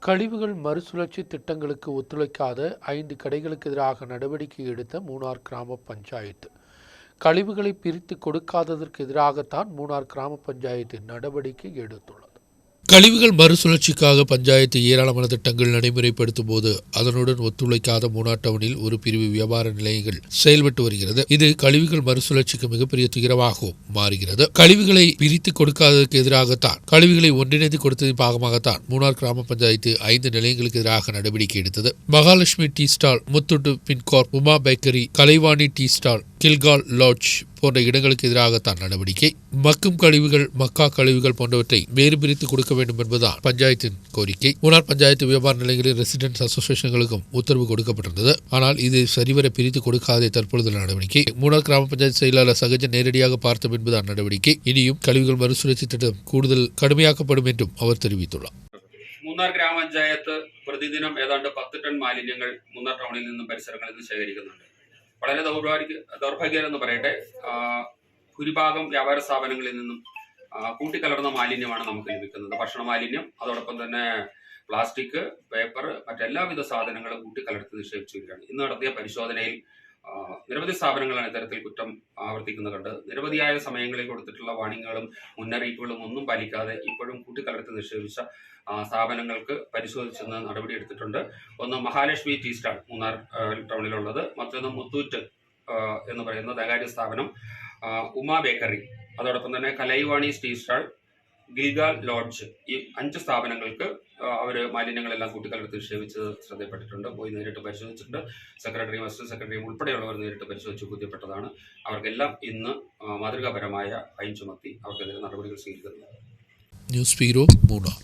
கழிவுகள் மறுசுழற்சி திட்டங்களுக்கு ஒத்துழைக்காத 5 கடைகளுக்கு எதிராக நடவடிக்கை எடுத்த மூணார் கிராம பஞ்சாயத்து. கழிவுகளை பிரித்து கொடுக்காததற்கு எதிராகத்தான் மூணார் கிராம பஞ்சாயத்து நடவடிக்கை எடுத்துள்ளது. கழிவுகள் மறுசுழற்சிக்காக பஞ்சாயத்து ஏராளமான திட்டங்கள் நடைமுறைப்படுத்தும் போது அதனுடன் ஒத்துழைக்காத மூணார் டவுனில் ஒரு பிரிவு வியாபார நிலையங்கள் செயல்பட்டு வருகிறது. இது கழிவுகள் மறுசுழற்சிக்கு மிகப்பெரிய துயரமாகவும் மாறுகிறது. கழிவுகளை பிரித்து கொடுக்காததற்கு எதிராகத்தான், கழிவுகளை ஒன்றிணைந்து கொடுத்ததின் பாகமாகத்தான் மூணார் கிராம பஞ்சாயத்து 5 நிலையங்களுக்கு எதிராக நடவடிக்கை எடுத்தது. Mahalakshmi tea stall, Muthoot Fincorp, Uma bakery, Kalaivani tea stall, கில்கால் லாட்ஜ் போன்ற இடங்களுக்கு எதிராகத்தான் நடவடிக்கை. மக்கும் கழிவுகள், மக்கா கழிவுகள் போன்றவற்றை வேறு பிரித்து கொடுக்க வேண்டும் என்பதுதான் பஞ்சாயத்தின் கோரிக்கை. மூணார் பஞ்சாயத்து வியாபார நிலையங்களில் ரெசிடென்ட்ஸ் அசோசியேஷன்களுக்கும் உத்தரவு கொடுக்கப்பட்டிருந்தது. ஆனால் இது சரிவர பிரித்து கொடுக்காத தற்பொழுது நடவடிக்கை. மூணார் கிராம பஞ்சாயத்து செயலாளர் சகஜன் நேரடியாக பார்த்தோம் என்பதுதான் நடவடிக்கை. இனியும் கழிவுகள் மறுசுழற்சி திட்டம் കൂടുതൽ കടുമയാക്കപ്പെടും என்றுം അവർ தெரிவித்துள்ளார். മൂന്നാർ ഗ്രാമപഞ്ചായത്ത് പ്രതിദിനം ഏതാണ്ട് 10 ടൺ മാലിന്യങ്ങൾ മൂന്നാർ ടൗണിൽ നിന്നും പരിസരങ്ങളിൽ നിന്ന് ശേഖരിക്കുന്നുണ്ട്. വളരെ ദൗർഭാഗ്യമെന്ന് പറയട്ടെ, ഭൂരിഭാഗം വ്യാപാര സ്ഥാപനങ്ങളിൽ നിന്നും കൂട്ടിക്കലർന്ന മാലിന്യമാണ് നമുക്ക് ലഭിക്കുന്നത്. ഭക്ഷണ മാലിന്യം, അതോടൊപ്പം തന്നെ പ്ലാസ്റ്റിക്, പേപ്പർ, മറ്റെല്ലാവിധ സാധനങ്ങളും കൂട്ടിക്കലർത്തി നിക്ഷേപിച്ചിരിക്കുകയാണ്. ഇന്ന് നടത്തിയ പരിശോധനയിൽ നിരവധി സ്ഥാപനങ്ങളാണ് ഇത്തരത്തിൽ കുറ്റം ആവർത്തിക്കുന്നത് കണ്ട് നിരവധിയായ സമയങ്ങളിൽ കൊടുത്തിട്ടുള്ള വാണിങ്ങുകളും മുന്നറിയിപ്പുകളും ഒന്നും പാലിക്കാതെ ഇപ്പോഴും കൂട്ടിക്കലർത്തി നിക്ഷേപിച്ച സ്ഥാപനങ്ങൾക്ക് പരിശോധിച്ചെന്ന് നടപടിയെടുത്തിട്ടുണ്ട്. ഒന്ന് മഹാലക്ഷ്മി ടീ സ്റ്റാൾ മൂന്നാർ ടൗണിലുള്ളത്, മറ്റൊന്ന് മുത്തൂറ്റ് എന്ന് പറയുന്ന ധനകാര്യ സ്ഥാപനം, ഉമാ ബേക്കറി, അതോടൊപ്പം തന്നെ Kalaivani tea stall, Gilgal lodge, ഈ 5 സ്ഥാപനങ്ങൾക്ക് അവർ മാലിന്യങ്ങളെല്ലാം കൂട്ടിക്കലർത്തി നിക്ഷേപിച്ചത് ശ്രദ്ധയപ്പെട്ടിട്ടുണ്ട്. പോയി നേരിട്ട് പരിശോധിച്ചിട്ടുണ്ട്. സെക്രട്ടറിയും അസിസ്റ്റന്റ് സെക്രട്ടറിയും ഉൾപ്പെടെയുള്ളവർ നേരിട്ട് പരിശോധിച്ച് ബോധ്യപ്പെട്ടതാണ്. അവർക്കെല്ലാം ഇന്ന് മാതൃകാപരമായ ഫൈൻ ചുമത്തി അവർക്കെതിരെ നടപടികൾ സ്വീകരിക്കുന്നത്. News bureau Munnar.